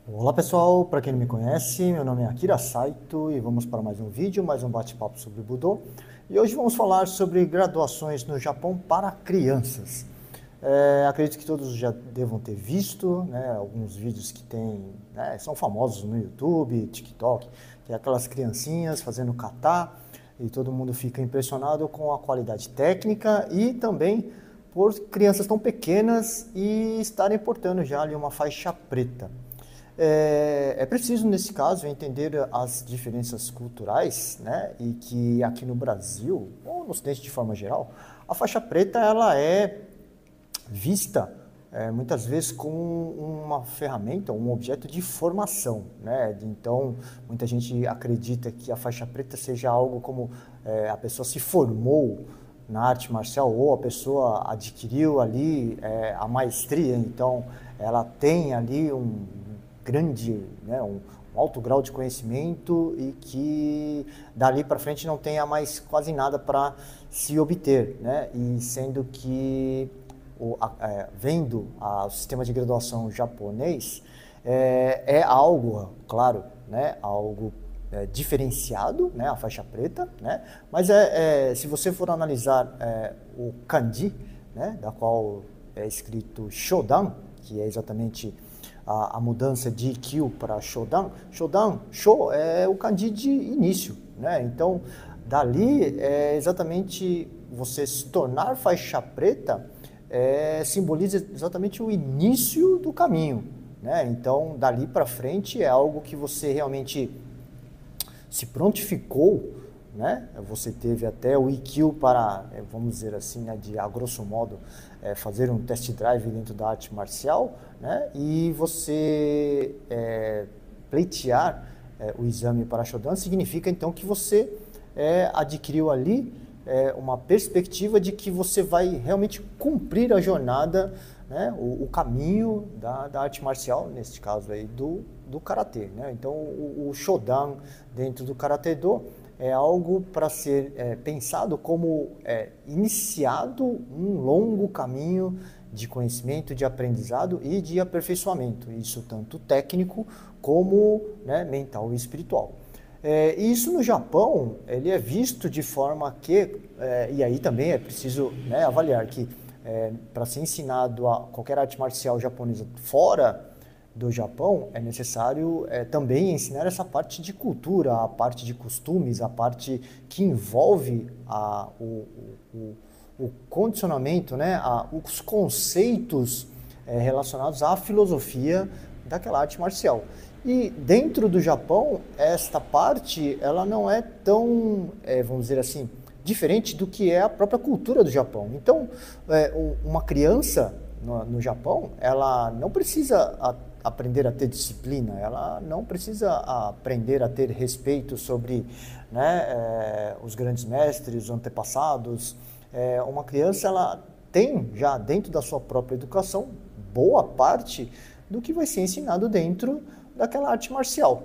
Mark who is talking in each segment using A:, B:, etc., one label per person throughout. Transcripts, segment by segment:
A: Olá pessoal, para quem não me conhece, meu nome é Akira Saito e vamos para mais um vídeo, mais um bate-papo sobre Budô. E hoje vamos falar sobre graduações no Japão para crianças. Acredito que todos já devam ter visto, né, alguns vídeos que são famosos no YouTube, TikTok, que é aquelas criancinhas fazendo kata e todo mundo fica impressionado com a qualidade técnica e também por crianças tão pequenas e estarem portando já ali uma faixa preta. É preciso, nesse caso, entender as diferenças culturais, né? E que aqui no Brasil, ou no Ocidente de forma geral, a faixa preta ela é vista muitas vezes como uma ferramenta, um objeto de formação, né? Então, muita gente acredita que a faixa preta seja algo como a pessoa se formou na arte marcial ou a pessoa adquiriu ali a maestria, então ela tem ali um grande, né, um alto grau de conhecimento e que dali para frente não tenha mais quase nada para se obter, né? E sendo que vendo o sistema de graduação japonês é algo, claro, né, algo diferenciado, né, a faixa preta, né? Mas se você for analisar o kanji, né, da qual é escrito Shodan, que é exatamente a mudança de Ikkyu para Shodan. Sho é o kanji de início, né? Então, dali é exatamente você se tornar faixa preta simboliza exatamente o início do caminho, né? Então, dali para frente é algo que você realmente se prontificou, né? Você teve até o EQ para, vamos dizer assim, né, a grosso modo, fazer um test drive dentro da arte marcial, né? E você pleitear o exame para Shodan significa então que você adquiriu ali uma perspectiva de que você vai realmente cumprir a jornada, né, o caminho da arte marcial, neste caso aí do Karatê, né? Então o Shodan dentro do Karatê Do é algo para ser pensado como iniciado um longo caminho de conhecimento, de aprendizado e de aperfeiçoamento, isso tanto técnico como, né, mental e espiritual. E isso no Japão ele é visto de forma que, e aí também é preciso, né, avaliar que para ser ensinado a qualquer arte marcial japonesa fora do Japão, é necessário também ensinar essa parte de cultura, a parte de costumes, a parte que envolve o condicionamento, né, os conceitos relacionados à filosofia daquela arte marcial. E dentro do Japão, esta parte ela não é tão, vamos dizer assim, diferente do que é a própria cultura do Japão. Então, uma criança no Japão, ela não precisa aprender a ter disciplina, ela não precisa aprender a ter respeito sobre, né, os grandes mestres, os antepassados. Uma criança ela tem já dentro da sua própria educação boa parte do que vai ser ensinado dentro daquela arte marcial.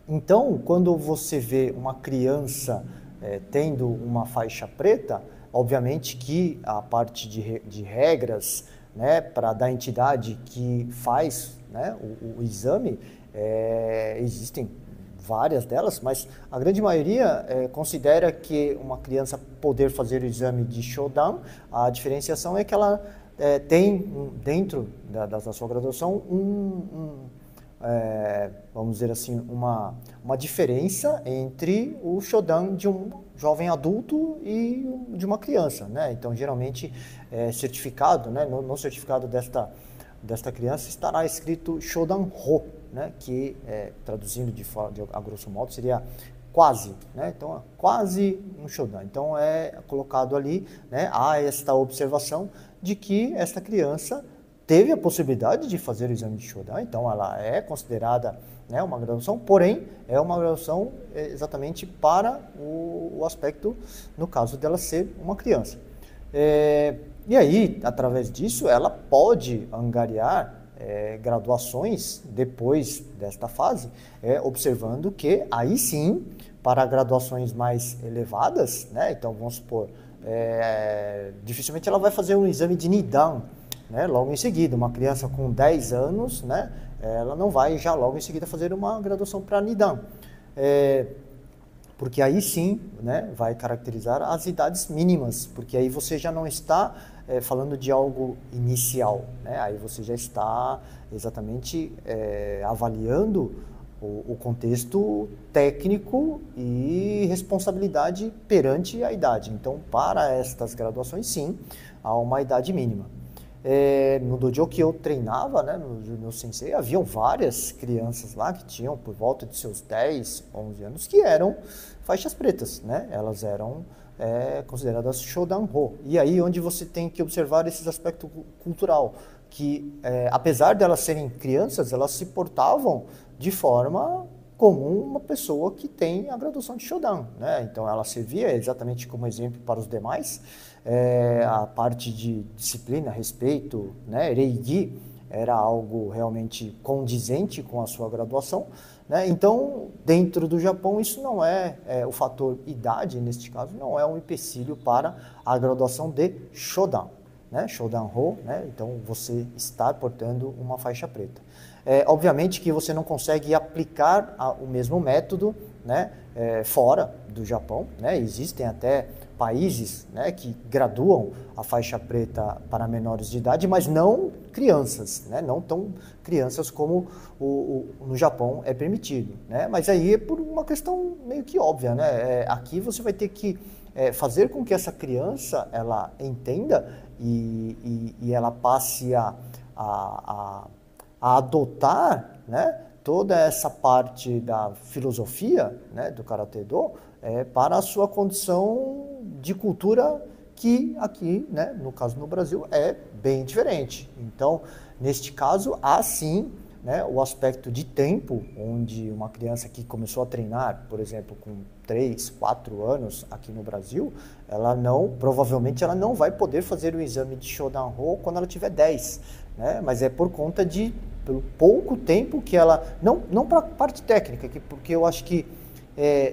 A: Então, quando você vê uma criança tendo uma faixa preta, obviamente que a parte de regras, né, para da entidade que faz, né, o exame, existem várias delas, mas a grande maioria considera que uma criança poder fazer o exame de Shodan, a diferenciação é que ela tem dentro da sua graduação vamos dizer assim, uma diferença entre o Shodan de um jovem adulto e de uma criança, né? Então, geralmente, certificado, né? No certificado desta criança estará escrito Shodan Ho, né? Que, traduzindo a grosso modo, seria quase, né? Então, quase um Shodan. Então, é colocado ali, né? Há esta observação de que esta criança teve a possibilidade de fazer o exame de Shodan, então ela é considerada, né, uma graduação, porém é uma graduação exatamente para o aspecto, no caso dela ser uma criança. E aí, através disso, ela pode angariar graduações depois desta fase, observando que aí sim, para graduações mais elevadas, né, então vamos supor, dificilmente ela vai fazer um exame de Nidan, né, logo em seguida. Uma criança com 10 anos, né, ela não vai já logo em seguida fazer uma graduação para Nidan. Porque aí sim, né, vai caracterizar as idades mínimas, porque aí você já não está falando de algo inicial, né? Aí você já está exatamente avaliando o contexto técnico e responsabilidade perante a idade. Então, para estas graduações, sim, há uma idade mínima. No dojo que eu treinava, né, no meu sensei, haviam várias crianças lá que tinham por volta de seus 10, 11 anos, que eram faixas pretas, né? Elas eram consideradas Shodan-ho. E aí onde você tem que observar esse aspecto cultural, que apesar de elas serem crianças, elas se portavam de forma como uma pessoa que tem a graduação de Shodan, né? Então ela servia exatamente como exemplo para os demais. A parte de disciplina, respeito, né, Reigi, era algo realmente condizente com a sua graduação, né? Então, dentro do Japão, isso não o fator idade, neste caso, não é um empecilho para a graduação de Shodan, né? Shodan-ho, né? Então, você estar portando uma faixa preta. Obviamente que você não consegue aplicar o mesmo método, né, fora do Japão, né? Existem até países, né, que graduam a faixa preta para menores de idade, mas não crianças, né? Não tão crianças como no Japão é permitido, né? Mas aí é por uma questão meio que óbvia, né? Aqui você vai ter que fazer com que essa criança ela entenda e ela passe a adotar, né, toda essa parte da filosofia, né, do Karatê-do para a sua condição de cultura que aqui, né, no caso no Brasil, é bem diferente. Então, neste caso, há sim, né, o aspecto de tempo, onde uma criança que começou a treinar, por exemplo, com 3, 4 anos aqui no Brasil, provavelmente ela não vai poder fazer o exame de Shodan-ho quando ela tiver 10, né? Mas é por conta pelo pouco tempo que ela, não para a parte técnica, porque eu acho que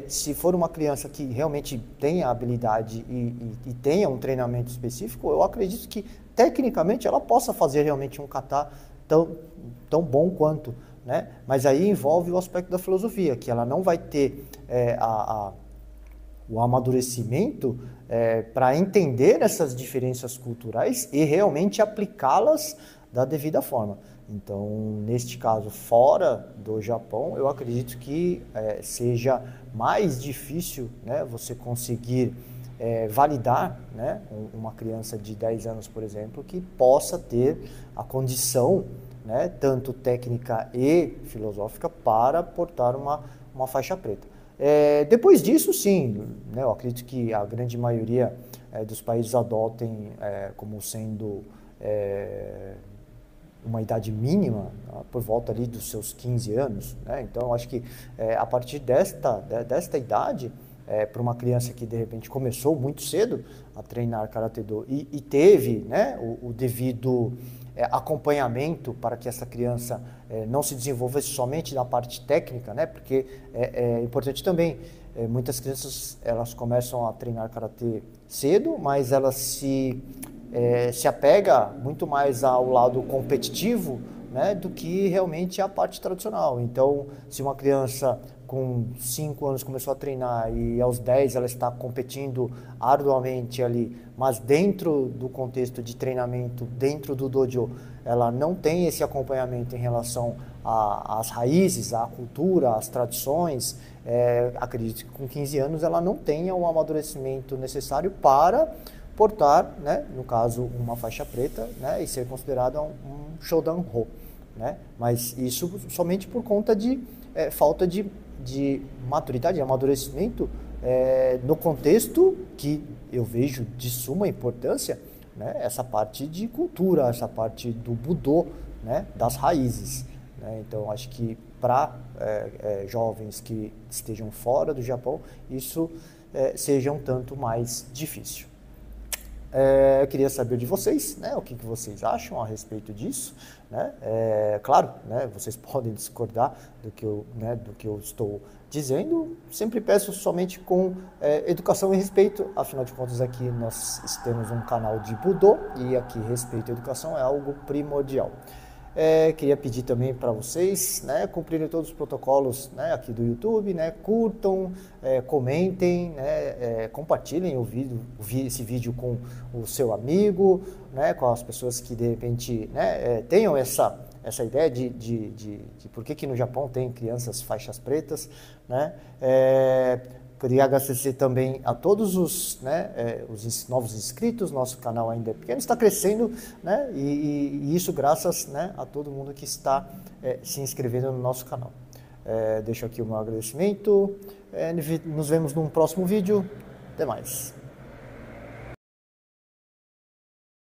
A: se for uma criança que realmente tenha habilidade e tenha um treinamento específico, eu acredito que tecnicamente ela possa fazer realmente um kata tão bom quanto, né? Mas aí envolve o aspecto da filosofia, que ela não vai ter o amadurecimento para entender essas diferenças culturais e realmente aplicá-las da devida forma. Então, neste caso, fora do Japão, eu acredito que seja mais difícil, né, você conseguir validar, né, uma criança de 10 anos, por exemplo, que possa ter a condição, né, tanto técnica e filosófica para portar uma faixa preta. Depois disso, sim, né, eu acredito que a grande maioria dos países adotem como sendo uma idade mínima, por volta ali dos seus 15 anos, né? Então, eu acho que a partir desta idade, para uma criança que de repente começou muito cedo a treinar Karatê-do e teve, né, o devido acompanhamento para que essa criança não se desenvolvesse somente na parte técnica, né? Porque é importante também, muitas crianças elas começam a treinar Karatê cedo, mas elas se apega muito mais ao lado competitivo, né, do que realmente a parte tradicional. Então, se uma criança com 5 anos começou a treinar e aos 10 ela está competindo arduamente ali, mas dentro do contexto de treinamento, dentro do dojo, ela não tem esse acompanhamento em relação às raízes, à cultura, às tradições, acredito que com 15 anos ela não tenha o amadurecimento necessário para portar, né, no caso, uma faixa preta, né, e ser considerada um Shodan-ho, né? Mas isso somente por conta de falta de maturidade, de amadurecimento no contexto que eu vejo de suma importância, né, essa parte de cultura, essa parte do Budô, né, das raízes, né? Então, acho que para jovens que estejam fora do Japão, isso seja um tanto mais difícil. Eu queria saber de vocês, né, o que vocês acham a respeito disso, né? Claro, né, vocês podem discordar do que eu estou dizendo. Sempre peço somente com educação e respeito. Afinal de contas, aqui nós temos um canal de Budô e aqui respeito e educação é algo primordial. Queria pedir também para vocês, né, cumprirem todos os protocolos, né, aqui do YouTube, né, curtam, comentem, né, compartilhem esse vídeo com o seu amigo, né, com as pessoas que de repente, né, tenham essa ideia de por que no Japão tem crianças faixas pretas, né? Queria agradecer também a todos os, né, os novos inscritos. Nosso canal ainda é pequeno, está crescendo, né, e isso graças, né, a todo mundo que está se inscrevendo no nosso canal. Deixo aqui o meu agradecimento, nos vemos num próximo vídeo, até mais.